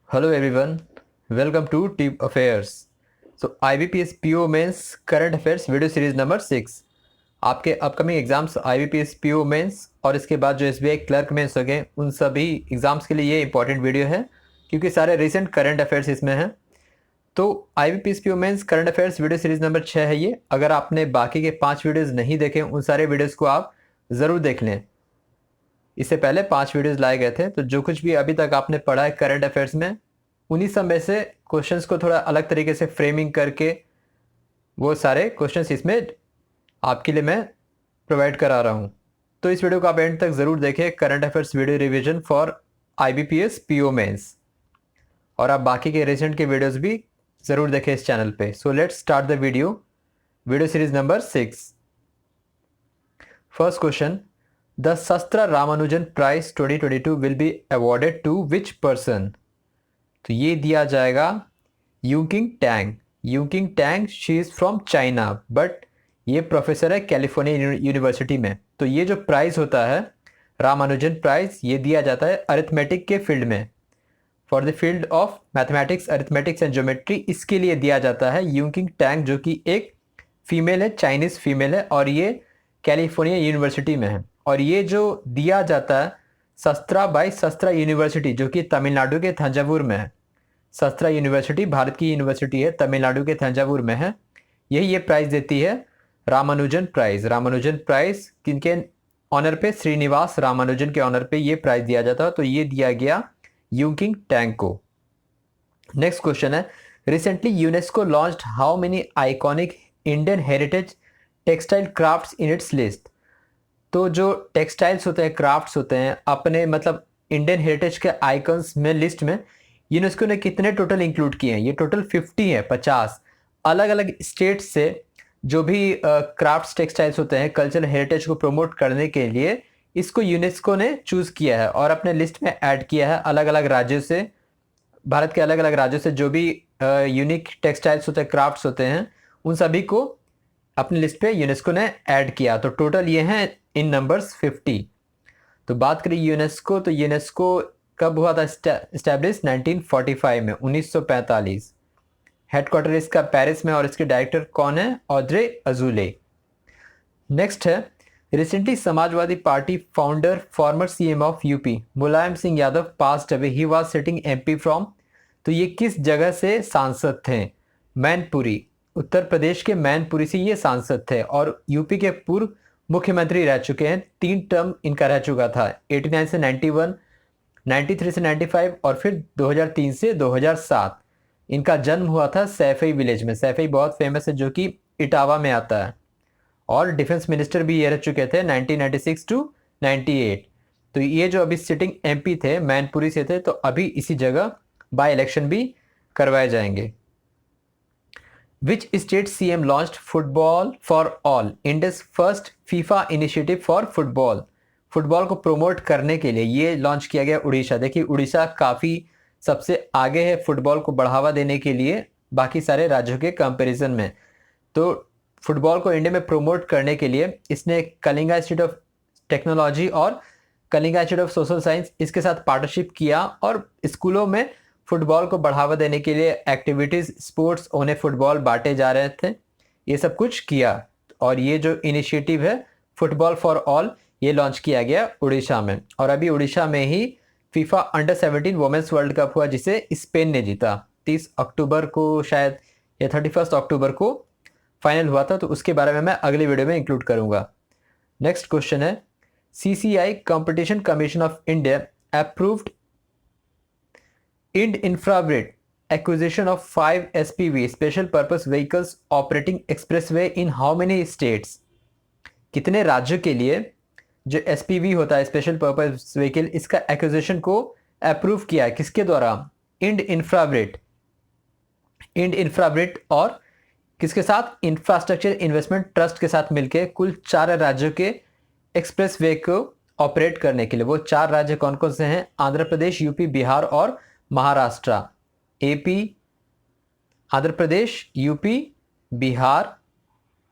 Hello everyone, welcome to Tip Affairs. So IBPS PO Mains Current Affairs video series number 6। आपके upcoming exams IBPS PO mains और इसके बाद जो SBI clerk mains हो गए उन सभी एग्जाम्स के लिए ये इंपॉर्टेंट वीडियो है क्योंकि सारे रिसेंट करंट अफेयर्स इसमें हैं। तो IBPS PO mains current affairs video series number 6 है ये। अगर आपने बाकी के 5 वीडियोज़ नहीं देखे उन सारे वीडियोज़ को आप ज़रूर देख लें। इससे पहले 5 वीडियोज़ लाए गए थे, तो जो कुछ भी अभी तक आपने पढ़ा है करंट अफेयर्स में उन्हीं सब में से क्वेश्चंस को थोड़ा अलग तरीके से फ्रेमिंग करके वो सारे क्वेश्चंस इसमें आपके लिए मैं प्रोवाइड करा रहा हूँ। तो इस वीडियो को आप एंड तक ज़रूर देखें, current affairs video revision for IBPS PO mains. और आप बाकी के रिसेंट के वीडियोज़ भी ज़रूर देखें इस चैनल पे। So let's start the video series number 6। First question, the Sastra Ramanujan Prize 2022 will be awarded to which person? तो ये दिया जाएगा Yunqing Tang. Yunqing Tang, she is from China but ये प्रोफेसर है कैलिफोर्निया यूनिवर्सिटी में। तो ये जो प्राइज़ होता है रामानुजन प्राइज़, ये दिया जाता है अरिथमेटिक के फील्ड में, for the field of mathematics, arithmetics and geometry. इसके लिए दिया जाता है यूकिंग टैंग, जो कि एक फीमेल है, चाइनीज़ फीमेल है और ये कैलिफोर्निया यूनिवर्सिटी में है। और ये जो दिया जाता है शस्त्रा बाई शस्त्रा यूनिवर्सिटी, जो कि तमिलनाडु के थंजावुर में है। शस्त्रा यूनिवर्सिटी भारत की यूनिवर्सिटी है, तमिलनाडु के थंजावुर में है। यही ये प्राइज़ देती है रामानुजन प्राइज़। रामानुजन प्राइज़ किनके ऑनर पे? श्रीनिवास रामानुजन के ऑनर पे ये प्राइज़ दिया जाता है। तो ये दिया गया यूकिंग टैंग को। नेक्स्ट क्वेश्चन है, recently UNESCO launched how many iconic Indian heritage textile crafts in its list? तो जो टेक्सटाइल्स होते हैं, क्राफ्ट्स होते हैं, अपने मतलब इंडियन हेरिटेज के आइकन्स में लिस्ट में यूनेस्को ने कितने टोटल इंक्लूड किए हैं? ये टोटल 50 है, 50 अलग अलग स्टेट से जो भी क्राफ्ट्स टेक्सटाइल्स होते हैं कल्चरल हेरिटेज को प्रमोट करने के लिए इसको यूनेस्को ने चूज़ किया है और अपने लिस्ट में ऐड किया है। अलग अलग राज्यों से, भारत के अलग अलग राज्यों से जो भी यूनिक टेक्सटाइल्स होते हैं, क्राफ्ट्स होते हैं, उन सभी को अपनी लिस्ट पे यूनेस्को ने ऐड किया। तो टोटल ये हैं इन नंबर्स 50। तो बात करें यूनेस्को, तो यूनेस्को कब हुआ था इस्टेब्लिश? 1945 में, 1945। हेडक्वार्टर इसका पेरिस में और इसके डायरेक्टर कौन है? ऑड्रे अजूले। नेक्स्ट है, recently Samajwadi party founder farmer CM of UP Mulayam Singh Yadav passed away, he was sitting MP from. तो ये किस जगह से सांसद थे? मैनपुरी, उत्तर प्रदेश के मैनपुरी से ये सांसद थे और यूपी के पूर्व मुख्यमंत्री रह चुके हैं। 3 टर्म इनका रह चुका था, 89 से 91, 93 से 95 और फिर 2003 से 2007। इनका जन्म हुआ था सैफई विलेज में। सैफई बहुत फेमस है, जो कि इटावा में आता है। और डिफेंस मिनिस्टर भी ये रह चुके थे 1996 टू 98। तो ये जो अभी सिटिंग MP थे मैनपुरी से थे, तो अभी इसी जगह बाय इलेक्शन भी करवाए जाएंगे। Which state CM launched football for all, India's first FIFA initiative for football? Football को प्रमोट करने के लिए ये लॉन्च किया गया उड़ीसा। देखिए उड़ीसा काफ़ी सबसे आगे है फुटबॉल को बढ़ावा देने के लिए बाकी सारे राज्यों के कंपैरिजन में। तो फुटबॉल को इंडिया में प्रमोट करने के लिए इसने कलिंगा इंस्टीट्यूट ऑफ टेक्नोलॉजी और Kalinga institute of social science इसके साथ पार्टनरशिप किया और स्कूलों में फुटबॉल को बढ़ावा देने के लिए एक्टिविटीज़, स्पोर्ट्स, उन्हें फुटबॉल बांटे जा रहे थे, ये सब कुछ किया। और ये जो इनिशिएटिव है फुटबॉल फॉर ऑल, ये लॉन्च किया गया उड़ीसा में। और अभी उड़ीसा में ही FIFA under 17 Women's World Cup हुआ, जिसे स्पेन ने जीता। 30 अक्टूबर को शायद या 31 अक्टूबर को फाइनल हुआ था। तो उसके बारे में मैं अगले वीडियो में इंक्लूड करूंगा। नेक्स्ट क्वेश्चन है, CCI competition commission of India approved Ind Infravit acquisition of 5 SPV special purpose vehicles operating expressway in how many states? कितने राज्यों के लिए जो SPV होता है स्पेशल पर्पस व्हीकल, इसका एक्विजिशन को अप्रूव किया है? किसके द्वारा? इंड इंफ्राब्रेड। इंड इंफ्राब्रेड और किसके साथ? इंफ्रास्ट्रक्चर इन्वेस्टमेंट ट्रस्ट के साथ मिलकर कुल 4 राज्यों के एक्सप्रेस वे को ऑपरेट करने के लिए। वो 4 राज्य कौन कौन से हैं? आंध्र प्रदेश, यूपी, बिहार और महाराष्ट्र। AP, आंध्र प्रदेश, यूपी, बिहार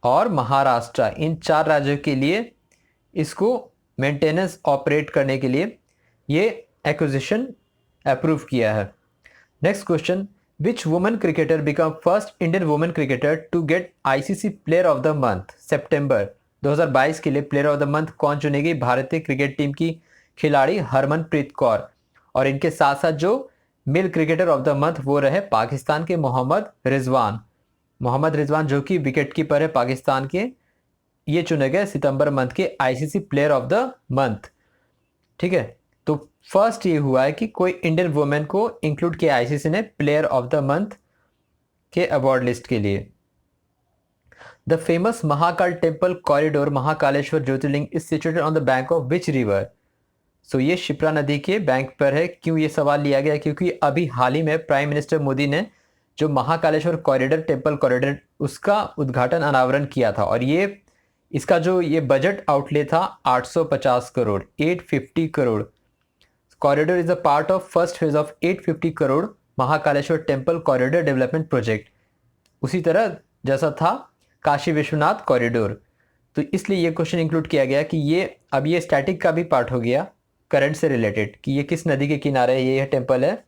और महाराष्ट्र, इन 4 राज्यों के लिए इसको मेंटेनेंस ऑपरेट करने के लिए ये एक्विजिशन अप्रूव किया है। Next question, which women cricketer become first Indian women cricketer to get ICC player of the month September 2022 के लिए प्लेयर ऑफ द मंथ कौन चुनेगी? भारतीय क्रिकेट टीम की खिलाड़ी हरमनप्रीत कौर, और इनके साथ साथ जो male cricketer of the month वो रहे पाकिस्तान के मोहम्मद रिजवान जो कि विकेट कीपर है पाकिस्तान के, ये चुने गए सितंबर मंथ के ICC player of the month. ठीक है, तो फर्स्ट ये हुआ है कि कोई इंडियन वुमेन को इंक्लूड किया आईसीसी ने प्लेयर ऑफ द मंथ के अवार्ड लिस्ट के लिए। The famous Mahakal temple corridor Mahakaleshwar Jyotirlinga is situated on the bank of which river? So ये शिप्रा नदी के बैंक पर है। क्यों ये सवाल लिया गया? क्योंकि अभी हाल ही में प्राइम मिनिस्टर मोदी ने जो महाकालेश्वर कॉरिडोर टेम्पल कॉरिडोर उसका उद्घाटन अनावरण किया था, और ये इसका जो ये बजट आउटले था 850 crore 850 crore. Corridor is a part of first phase of 850 crore Mahakaleshwar temple corridor development project, उसी तरह जैसा था काशी विश्वनाथ कॉरिडोर। तो इसलिए ये क्वेश्चन इंक्लूड किया गया कि ये अब ये स्टैटिक का भी पार्ट हो गया करंट से रिलेटेड कि ये किस नदी के किनारे ये टेम्पल है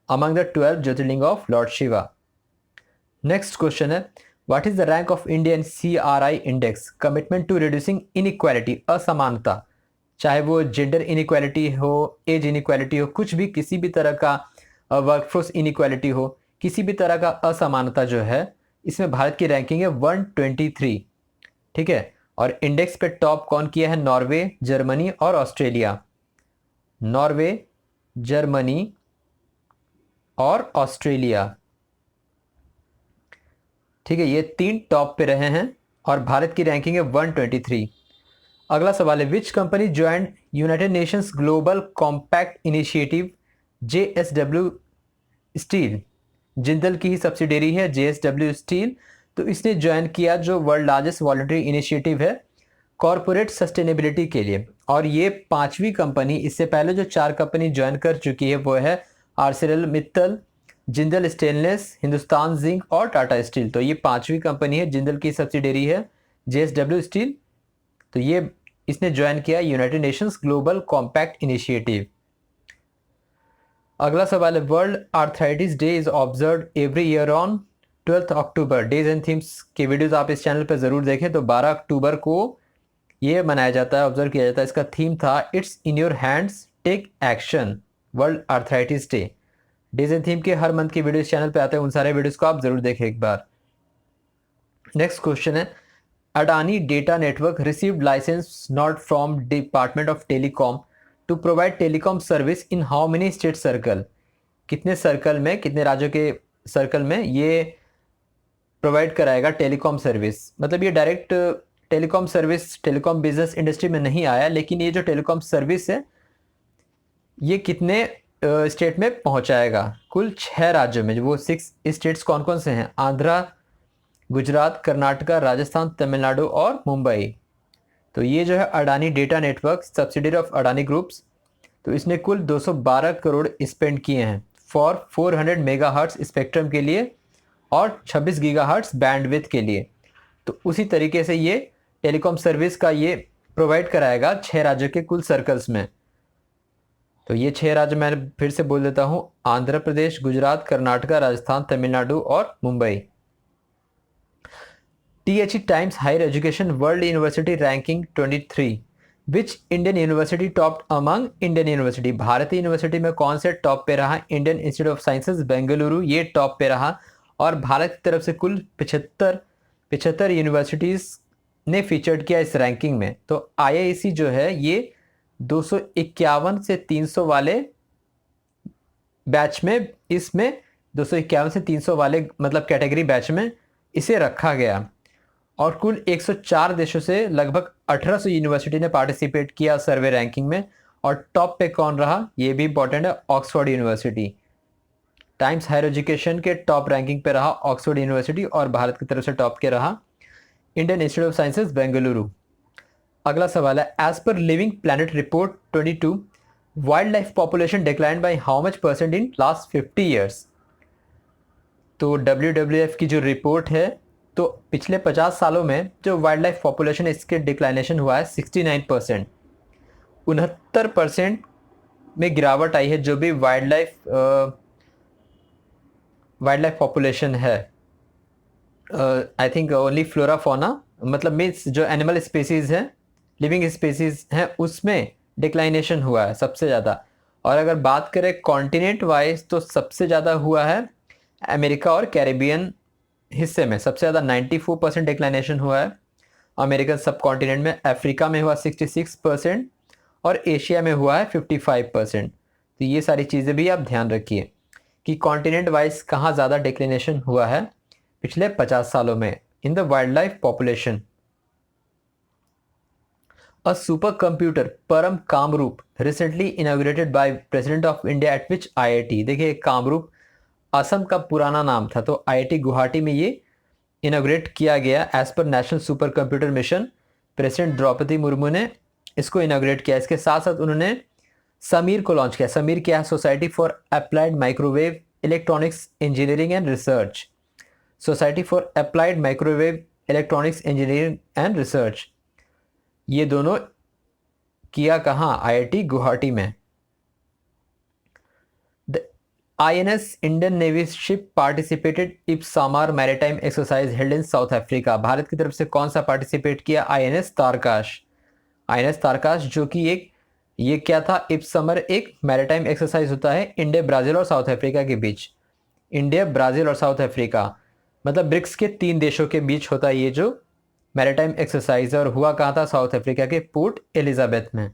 among the 12 Jyotirlinga of lord Shiva. Next question है, what is the rank of India in CRI index commitment to reducing inequality असमानता, चाहे वो जेंडर इनइक्वालिटी हो, एज इनइक्वालिटी हो, कुछ भी किसी भी तरह का वर्कफोर्स इनइक्वालिटी हो, किसी भी तरह का असमानता जो है, इसमें भारत की रैंकिंग है 123। ठीक है, और इंडेक्स पे टॉप कौन किया है? नॉर्वे, जर्मनी और ऑस्ट्रेलिया। नॉर्वे, जर्मनी और ऑस्ट्रेलिया। ठीक है, ये तीन टॉप पे रहे हैं और भारत की रैंकिंग है 123। अगला सवाल है, which company joined United Nations global compact initiative JSW steel? Jindal की ही सब्सिडरी है JSW स्टील, तो इसने ज्वाइन किया जो वर्ल्ड लार्जेस्ट वॉलंटरी इनिशिएटिव है कॉरपोरेट सस्टेनेबिलिटी के लिए, और ये पांचवी कंपनी। इससे पहले जो 4 कंपनी ज्वाइन कर चुकी है वो है Arcelor Mittal, Jindal stainless, Hindustan zinc और टाटा स्टील। तो ये पांचवी कंपनी है, जिंदल की सब्सिडरी है JSW स्टील, तो ये इसने ज्वाइन किया United Nations global compact initiative. अगला सवाल है, world Arthritis day is observe every year on 12 October. Days and themes के वीडियोस आप इस चैनल पर ज़रूर देखें। तो 12 अक्टूबर को ये मनाया जाता है, ऑब्जर्व किया जाता है। इसका थीम था it's in your hands take action, World Arthritis Day. Days and theme के हर मंथ की वीडियो इस चैनल पे आते हैं, उन सारे वीडियोस को आप जरूर देखें एक बार। नेक्स्ट क्वेश्चन है, Adani data network received licence not from department of telecom to provide telecom service in how many state circle? कितने सर्कल में, कितने राज्यों के सर्कल में ये प्रोवाइड कराएगा टेलीकॉम सर्विस? मतलब ये direct telecom service telecom business industry में नहीं आया, लेकिन ये जो टेलीकॉम सर्विस है ये कितने स्टेट में पहुंचाएगा? कुल 6 राज्यों में। वो 6 स्टेट्स कौन कौन से हैं? आंध्रा, गुजरात, कर्नाटका, राजस्थान, तमिलनाडु और मुंबई। तो ये जो है Adani data network subsidiary of Adani groups, तो इसने कुल 212 करोड़ स्पेंड किए हैं फॉर 400 मेगाहर्ट्ज स्पेक्ट्रम के लिए और 26 गीगाहर्ट्ज बैंडविड्थ के लिए। तो उसी तरीके से ये टेलीकॉम सर्विस का ये प्रोवाइड कराएगा 6 राज्यों के कुल सर्कल्स में। तो ये 6 राज्य मैं फिर से बोल देता हूँ, आंध्र प्रदेश, गुजरात, कर्नाटका, राजस्थान, तमिलनाडु और Mumbai. THE Times Higher Education world university ranking 23, which Indian university top among Indian university? भारतीय यूनिवर्सिटी में कौन से टॉप पे रहा? Indian Institute of Sciences Bengaluru ये टॉप पे रहा, और भारत की तरफ से कुल 75 यूनिवर्सिटीज़ ने फीचर्ड किया इस रैंकिंग में। तो IISc जो है ये 251 से 300 वाले बैच में, इसमें 251 से 300 वाले मतलब कैटेगरी बैच में इसे रखा गया, और कुल 104 देशों से लगभग 1800 यूनिवर्सिटी ने पार्टिसिपेट किया सर्वे रैंकिंग में। और टॉप पे कौन रहा ये भी इंपॉर्टेंट है, Oxford University. Times Higher Education के टॉप रैंकिंग पे रहा ऑक्सफोर्ड यूनिवर्सिटी, और भारत की तरफ से टॉप के रहा Indian Institute of Sciences Bengaluru. अगला सवाल है, एज पर Living Planet Report 22 wildlife population decline by how much % in last 50 years? तो WWF की जो रिपोर्ट है, तो पिछले 50 सालों में जो वाइल्ड लाइफ पॉपुलेशन है इसके डिक्लाइनेशन हुआ है 69%। 69% में गिरावट आई है जो भी wildlife wildlife population है, I think only flora fauna, मतलब मीन्स जो एनिमल स्पीसीज हैं, लिविंग स्पीसीज हैं, उसमें डिक्लाइनेशन हुआ है सबसे ज़्यादा। और अगर बात करें कॉन्टिनेंट वाइज तो सबसे ज़्यादा हुआ है अमेरिका और कैरिबियन हिस्से में, सबसे ज़्यादा 94% डिक्लाइनेशन हुआ है। अमेरिकन सब कॉन्टिनेंट में, अफ्रीका में हुआ 66% और एशिया में हुआ है 55%। तो ये सारी चीज़ें भी आप ध्यान रखिए कि कॉन्टिनेंट वाइज कहाँ ज़्यादा डिक्लिनेशन हुआ है पिछले 50 सालों में in the wildlife population. A supercomputer Param Kamrup recently inaugurated by president of India at which IIT. देखिए कामरूप असम का पुराना नाम था, तो आईआईटी गुवाहाटी में ये इनॉग्रेट किया गया एज पर National Supercomputer Mission. President Droupadi Murmu ने इसको इनॉग्रेट किया। इसके साथ साथ उन्होंने समीर को लॉन्च किया। समीर क्या है? Society for applied microwave electronics engineering and research. Society for applied microwave electronics engineering and research, ये दोनों किया कहाँ? आईआईटी गुवाहाटी में। The INS Indian navy ship participated IBSAMAR maritime exercise held in South Africa. Bharat की तरफ से कौन सा पार्टिसिपेट किया? आईएनएस तारकाश। आईएनएस तारकाश जो कि एक, ये क्या था? इप्समर एक मैरीटाइम एक्सरसाइज होता है इंडिया, ब्राज़ील और साउथ अफ्रीका के बीच। इंडिया, ब्राज़ील और साउथ अफ्रीका, मतलब ब्रिक्स के 3 देशों के बीच होता है ये जो मैरीटाइम एक्सरसाइज, और हुआ कहाँ था? साउथ अफ्रीका के पोर्ट एलिजाबेथ में।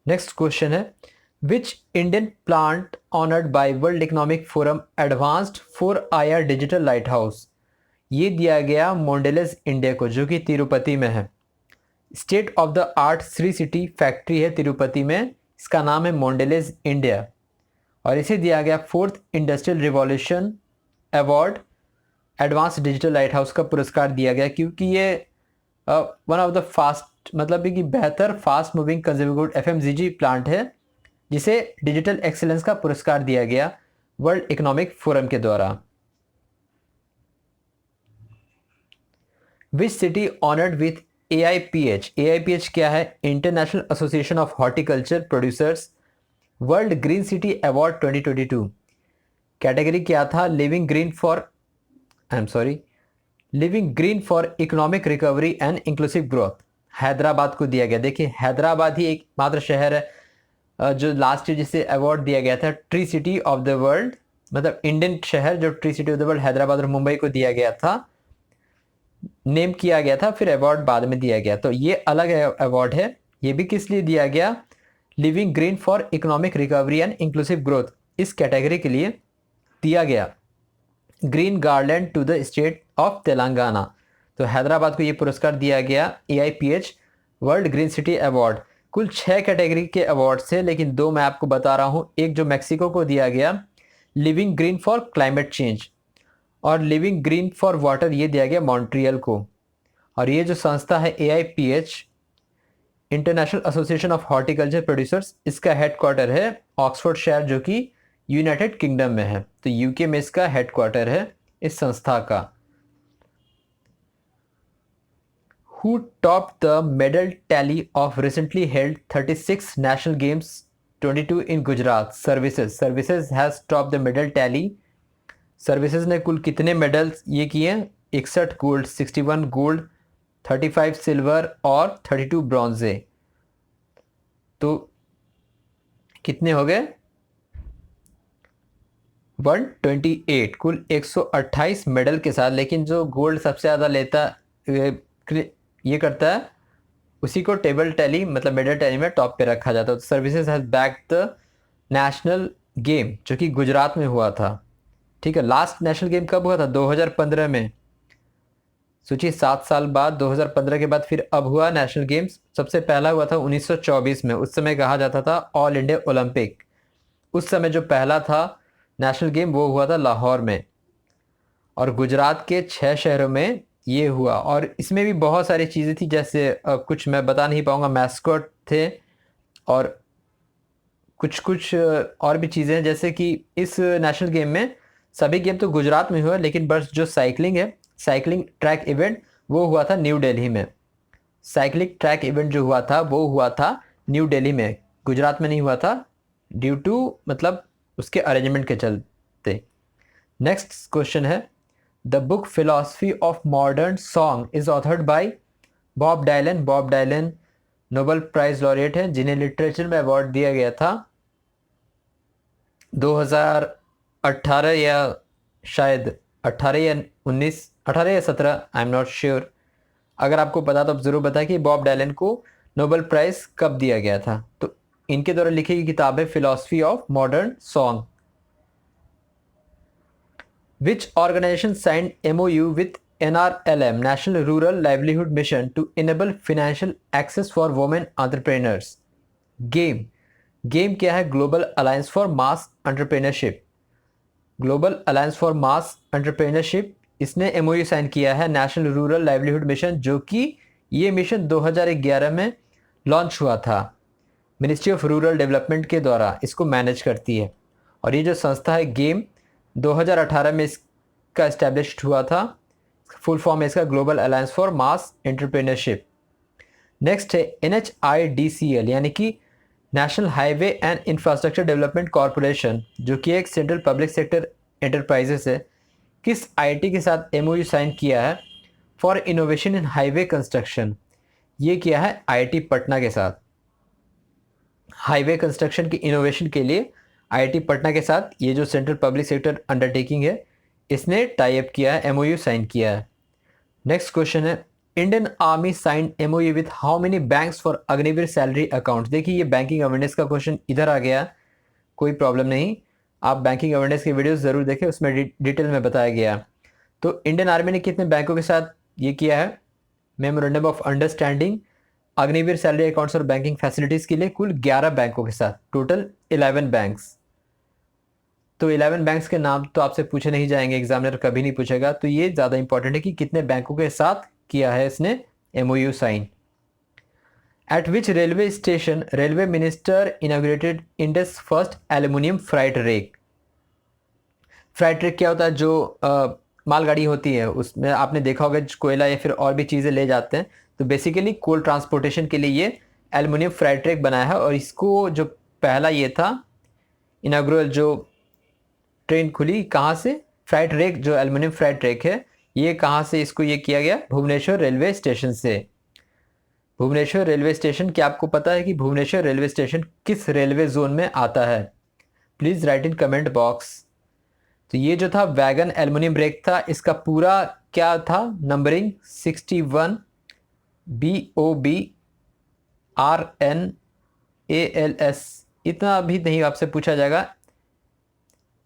नेक्स्ट क्वेश्चन है, which Indian plant honoured bye world economic forum advanced 4IR digital light house. ये दिया गया मोंडेलेस इंडिया को, जो कि तिरुपति में है। State of the art Shri city factory है तिरुपति में, इसका नाम है मोंडेलेस इंडिया, और इसे दिया गया 4th industrial revolution award advance digital light house का पुरस्कार दिया गया, क्योंकि ये वन ऑफ द फास्ट, मतलब कि बेहतर fast moving consumer good FMCG plant है, जिसे डिजिटल एक्सीलेंस का पुरस्कार दिया गया वर्ल्ड इकोनॉमिक फोरम के द्वारा। Which city honoured with AIPH। AIPH क्या है? International association of horticulture producers world Green City award 2022। Category क्या था? Living green for living green for economic recovery and inclusive growth. Hyderabad को दिया गया। देखिए हैदराबाद ही एक मात्र शहर है जो लास्ट ईयर जिसे अवार्ड दिया गया था tree city of the world, मतलब इंडियन शहर जो tree city of the world Hyderabad और मुंबई को दिया गया था, नेम किया गया था, फिर अवार्ड बाद में दिया गया। तो ये अलग अवार्ड है। ये भी किस लिए दिया गया? Living green for economic recovery and inclusive growth, इस कैटेगरी के लिए दिया गया। Green garden to the state of Telangana, तो हैदराबाद को ये पुरस्कार दिया गया AIPH World Green City Award. कुल 6 कैटेगरी के अवार्ड थे, लेकिन 2 मैं आपको बता रहा हूँ। एक जो मैक्सिको को दिया गया living green for climate change, और लिविंग ग्रीन फॉर वाटर ये दिया गया मॉन्ट्रियल को। और ये जो संस्था है AIPH international association of horticulture producers, इसका हेडक्वार्टर है ऑक्सफोर्ड शहर, जो कि यूनाइटेड किंगडम में है। तो यूके में इसका हेडक्वार्टर है इस संस्था का। Who top the medal tally of recently held 36 national games 22 in Gujarat? Services has top the medal tally. Services ने कुल कितने मेडल्स ये किए? 61 गोल्ड, 61 गोल्ड, 35 सिल्वर और 32 ब्रॉन्जे। तो कितने हो गए? 128, कुल 128 मेडल के साथ। लेकिन जो गोल्ड सबसे ज़्यादा लेता ये करता है, उसी को टेबल टैली मतलब मेडल टैली में टॉप पे रखा जाता है। तो services has backed the national game, जो कि गुजरात में हुआ था। ठीक है, लास्ट नेशनल गेम कब हुआ था? 2015 में। सोचिए 7 साल बाद, 2015 के बाद फिर अब हुआ नेशनल गेम्स। सबसे पहला हुआ था 1924 में, उस समय कहा जाता था ऑल इंडिया ओलंपिक। उस समय जो पहला था नेशनल गेम वो हुआ था लाहौर में, और गुजरात के 6 शहरों में ये हुआ। और इसमें भी बहुत सारी चीज़ें थी, जैसे कुछ मैं बता नहीं पाऊँगा, मैस्कॉट थे और कुछ और भी चीज़ें, जैसे कि इस नेशनल गेम में सभी गेम तो गुजरात में हुआ, लेकिन बस जो साइकिलिंग है, साइकिलिंग ट्रैक इवेंट, वो हुआ था न्यू दिल्ली में। साइकिलिंग ट्रैक इवेंट जो हुआ था वो हुआ था न्यू दिल्ली में, गुजरात में नहीं हुआ था, ड्यू टू मतलब उसके अरेंजमेंट के चलते। नेक्स्ट क्वेश्चन है, the book Philosophy of Modern Song is authored by Bob Dylan. Bob Dylan Nobel Prize laureate हैं जिन्हें लिटरेचर में अवार्ड दिया गया था 2018 या शायद 18 या 19, 18 या 17, आई एम नॉट श्योर। अगर आपको पता तो आप ज़रूर बताएं कि बॉब डायलन को नोबेल प्राइज़ कब दिया गया था। तो इनके द्वारा लिखी गई किताब है Philosophy of Modern Song. Which organisation signed MOU with NRLM National Rural Livelihood Mission to enable financial access for women entrepreneurs. GAME क्या है? Global Alliance for Mass Entrepreneurship. Global Alliance for Mass Entrepreneurship इसने MOU sign किया है national Rural Livelihood mission, जो कि ये mission 2011 में launch हुआ था। मिनिस्ट्री ऑफ रूरल डेवलपमेंट के द्वारा इसको मैनेज करती है। और ये जो संस्था है गेम 2018 में इसका इस्टेब्लिश्ड हुआ था। फुल फॉर्म है इसका global Alliance for Mass entrepreneurship. Next है NHIDCL यानी कि national highway and infrastructure development corporation, जो कि एक सेंट्रल पब्लिक सेक्टर एंटरप्राइजेस है। किस IIT के साथ MOU साइन किया है for innovation in highway construction? ये किया है IIT पटना के साथ। हाईवे कंस्ट्रक्शन की इनोवेशन के लिए IIT पटना के साथ ये जो सेंट्रल पब्लिक सेक्टर अंडरटेकिंग है इसने टाई अप किया है, MOU साइन किया है। नेक्स्ट क्वेश्चन है, Indian Army sign MOU with how many banks for Agniveer salary account? देखिए ये बैंकिंग अवेयरनेस का क्वेश्चन इधर आ गया, कोई प्रॉब्लम नहीं, आप बैंकिंग अवेयरनेस की वीडियोस ज़रूर देखें, उसमें डिटेल में बताया गया। तो इंडियन आर्मी ने कितने बैंकों के साथ ये किया है memorandum of understanding Agniveer salary accounts और बैंकिंग फैसिलिटीज़ के लिए? कुल 11 बैंकों के साथ, टोटल 11 बैंक्स। तो 11 बैंक्स के नाम तो आपसे पूछे नहीं जाएंगे, एग्जामिनर कभी नहीं पूछेगा, तो ये ज़्यादा इंपॉर्टेंट है कि कितने बैंकों के साथ किया है इसने MOU sign. At which railway station railway minister inaugurated India's first aluminium freight rake? Freight rake क्या होता है? जो मालगाड़ी होती है उसमें आपने देखा होगा कोयला या फिर और भी चीज़ें ले जाते हैं, तो बेसिकली कोल ट्रांसपोर्टेशन के लिए ये एल्युमिनियम फ्राइट रेक बनाया है। और इसको जो पहला ये था इनाग्रल जो ट्रेन खुली कहाँ से, फ्राइट रेक जो एल्युमिनियम फ्राइट रेक है ये कहाँ से इसको ये किया गया? भुवनेश्वर रेलवे स्टेशन से। भुवनेश्वर रेलवे स्टेशन, क्या आपको पता है कि भुवनेश्वर रेलवे स्टेशन किस रेलवे जोन में आता है? Please write in comment box. तो ये जो था वैगन एल्युमिनियम रेक था, इसका पूरा क्या था नंबरिंग? 61 BOB RNALS। इतना अभी नहीं आपसे पूछा जाएगा।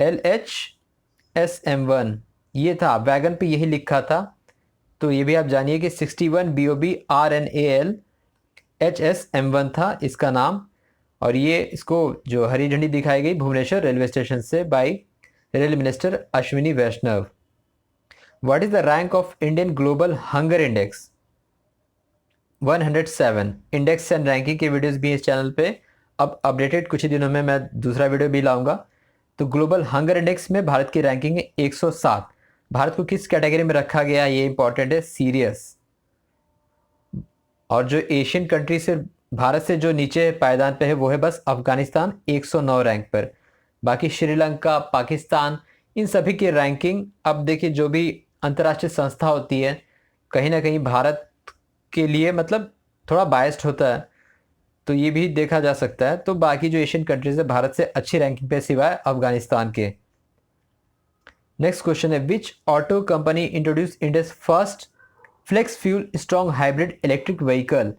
LHSM1 ये था, वैगन पे यही लिखा था। तो ये भी आप जानिए कि 61 BOB RNALHSM1 था इसका नाम। और ये इसको जो हरी झंडी दिखाई गई भुवनेश्वर रेलवे स्टेशन से by rail minister Ashwini Vaishnaw. What is the rank of Indian global hunger index? 107। Index and ranking के वीडियोस भी इस चैनल पे अब अपडेटेड, कुछ ही दिनों में मैं दूसरा वीडियो भी लाऊंगा। तो ग्लोबल हंगर इंडेक्स में भारत की रैंकिंग है 107। भारत को किस कैटेगरी में रखा गया ये इंपॉर्टेंट है, सीरियस। और जो एशियन कंट्री से भारत से जो नीचे पायदान पे है वो है बस अफगानिस्तान 109 रैंक पर। बाकी श्रीलंका, पाकिस्तान, इन सभी की रैंकिंग अब देखिए जो भी अंतर्राष्ट्रीय संस्था होती है कहीं ना कहीं भारत के लिए मतलब थोड़ा बायस्ड होता है, तो ये भी देखा जा सकता है। तो बाकी जो एशियन कंट्रीज है भारत से अच्छी रैंकिंग पे सिवाय अफगानिस्तान के। नेक्स्ट क्वेश्चन है, which auto company introduce India's first flex fuel strong hybrid electric vehicle?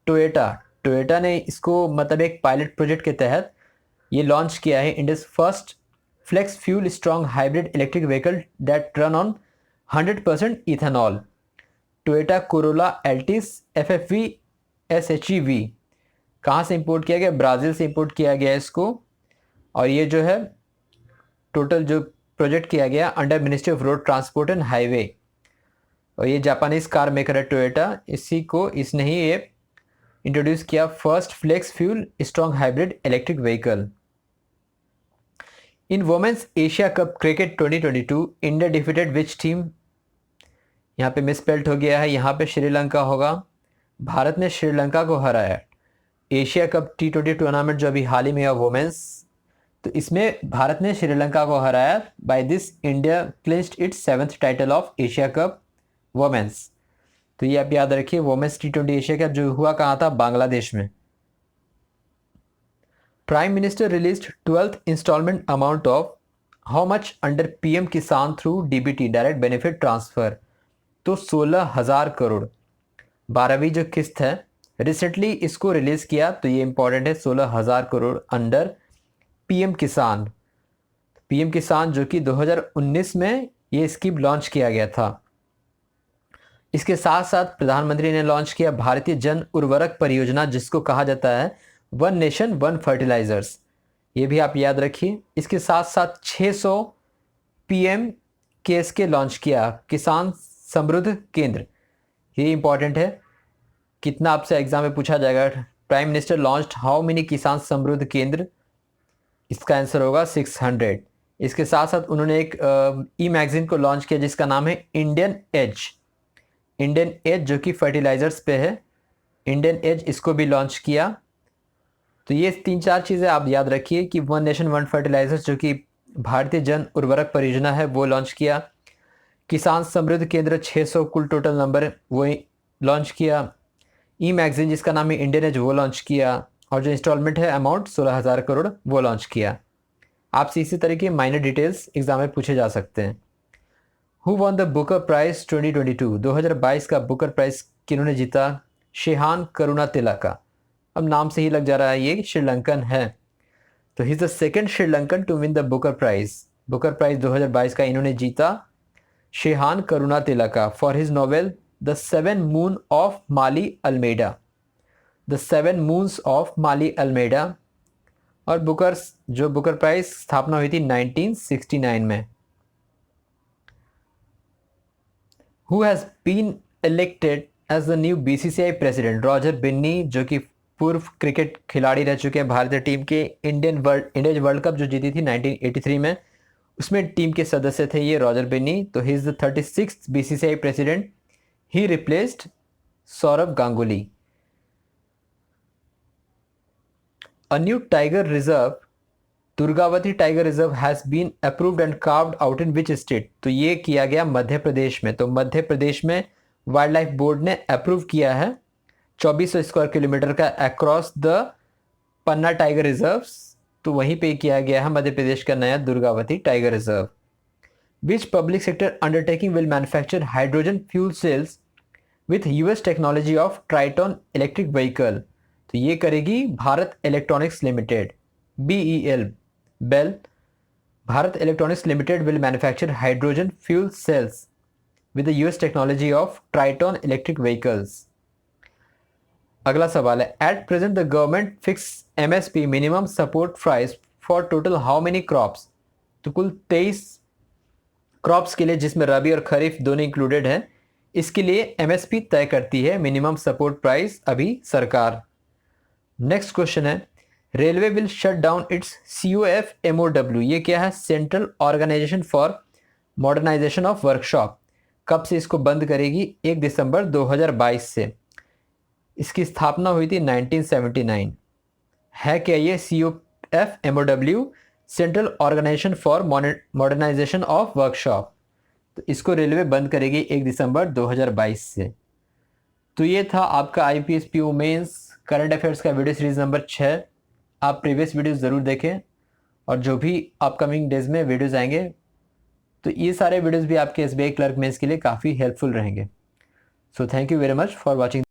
Toyota. Toyota ने इसको मतलब एक पायलट प्रोजेक्ट के तहत ये लॉन्च किया है, India's first flex fuel strong hybrid electric vehicle that run on 100% ethanol. Toyota Corolla Altis FFV SHEV कहाँ से इंपोर्ट किया गया? ब्राज़ील से इंपोर्ट किया गया इसको। और ये जो है टोटल जो प्रोजेक्ट किया गया under ministry of road transport and highway. और ये जापानीज कार मेकर है टोयोटा, इसी को इसने ही ये इंट्रोड्यूस किया first flex fuel strong hybrid electric vehicle. In women's Asia cup cricket 2022 India defeated which team? यहाँ पे मिसस्पेल्ड हो गया है, यहाँ पे श्रीलंका होगा। भारत ने श्रीलंका को हराया। एशिया कप T20 टूर्नामेंट जो अभी हाल ही में हुआ वुमेन्स, तो इसमें भारत ने श्रीलंका को हराया। By this India clinched its 7th title of Asia cup women's. तो ये आप याद रखिए, वोमेंस T20 एशिया कप जो हुआ कहाँ था, बांग्लादेश में। Prime minister released 12th installment amount of how much under PM Kisan through DBT direct benefit transfer. तो 16,000 करोड़ 12वीं जो किस्त है, रिसेंटली इसको रिलीज किया। तो ये इंपॉर्टेंट है, 16,000 करोड़ अंडर PM किसान। PM किसान जो कि 2019 में ये स्कीम लॉन्च किया गया था। इसके साथ साथ प्रधानमंत्री ने लॉन्च किया भारतीय जन उर्वरक परियोजना, जिसको कहा जाता है वन नेशन वन फर्टिलाइजर्स। ये भी आप याद रखिए। इसके साथ साथ 600 PM KSK लॉन्च किया, किसान समृद्ध केंद्र। ये इंपॉर्टेंट है, कितना आपसे एग्जाम में पूछा जाएगा। Prime minister launched how many किसान समृद्ध केंद्र, इसका आंसर होगा 600। इसके साथ साथ उन्होंने एक मैगजीन को लॉन्च किया जिसका नाम है इंडियन एज, जो कि फर्टिलाइजर्स पे है। इंडियन एज इसको भी लॉन्च किया। तो ये 3-4 चीज़ें आप याद रखिए कि वन नेशन वन फर्टिलाइजर्स जो कि भारतीय जन उर्वरक परियोजना है वो लॉन्च किया। किसान समृद्ध केंद्र 600 कुल टोटल नंबर वो लॉन्च किया। मैगजीन जिसका नाम है इंडियन एज वो लॉन्च किया। और जो इंस्टॉलमेंट है अमाउंट 16,000 करोड़ वो लॉन्च किया। आपसे इसी तरह के माइनर डिटेल्स एग्जाम में पूछे जा सकते हैं। Who won the Booker prize 2022, 2022 का बुकर प्राइज किन्होंने जीता? शेहान करुणातिलका। अब नाम से ही लग जा रहा है ये श्रीलंकन है। तो he is the second Sri Lankan to win the Booker Prize. Booker prize 2022 का इन्होंने जीता, Shehan Karunatilaka, for his novel the 7 moon of Maali Almeida. The 7 moons of Maali Almeida. और बुकर प्राइज स्थापना हुई थी 1969 में। Who has been elected as the new BCCI president? Roger Binny, जो कि पूर्व क्रिकेट खिलाड़ी रह चुके हैं भारतीय टीम के। इंडिया वर्ल्ड कप जो जीती थी 1983 में, उसमें टीम के सदस्य थे ये रॉजर बिन्नी। तो he is the 36th BCCI president. He replaced Sourav Ganguly. A new tiger reserve, Durgavati tiger reserve has been approved and carved out in which state? तो ये किया गया मध्य प्रदेश में। तो मध्य प्रदेश में वाइल्ड लाइफ बोर्ड ने अप्रूव किया है 2400 स्क्वायर किलोमीटर का across the Panna tiger reserves. तो वहीं पे किया गया है मध्य प्रदेश का नया Durgavati tiger reserve. Which public sector undertaking will manufacture hydrogen fuel cells with US technology of Triton electric vehicle? तो ये करेगी Bharat Electronics Limited, BEL। Bharat Electronics Limited will manufacture hydrogen fuel cells with the US technology of Triton electric vehicles. अगला सवाल है, at present the government fix MSP minimum support price for total how many crops? तो कुल 23 crops के लिए, जिसमें रबी और खरीफ दोनों इंक्लूडेड हैं, इसके लिए MSP तय करती है मिनिमम सपोर्ट प्राइस अभी सरकार। नेक्स्ट क्वेश्चन है, railway will shut down its COF MOW। ये क्या है? Central organisation for modernisation of workshop. कब से इसको बंद करेगी? 1 दिसंबर 2022 से। इसकी स्थापना हुई थी 1979। है क्या ये COF MOW? Central organisation for modernisation of workshop. तो इसको रेलवे बंद करेगी 1 दिसंबर 2022 से। तो ये था आपका IPS PO mains current affairs का वीडियो सीरीज नंबर 6। आप प्रीवियस वीडियोस ज़रूर देखें, और जो भी अपकमिंग डेज में वीडियोस आएंगे, तो ये सारे वीडियोस भी आपके SBI क्लर्क मेंस के लिए काफ़ी हेल्पफुल रहेंगे। So thank you very much for watching.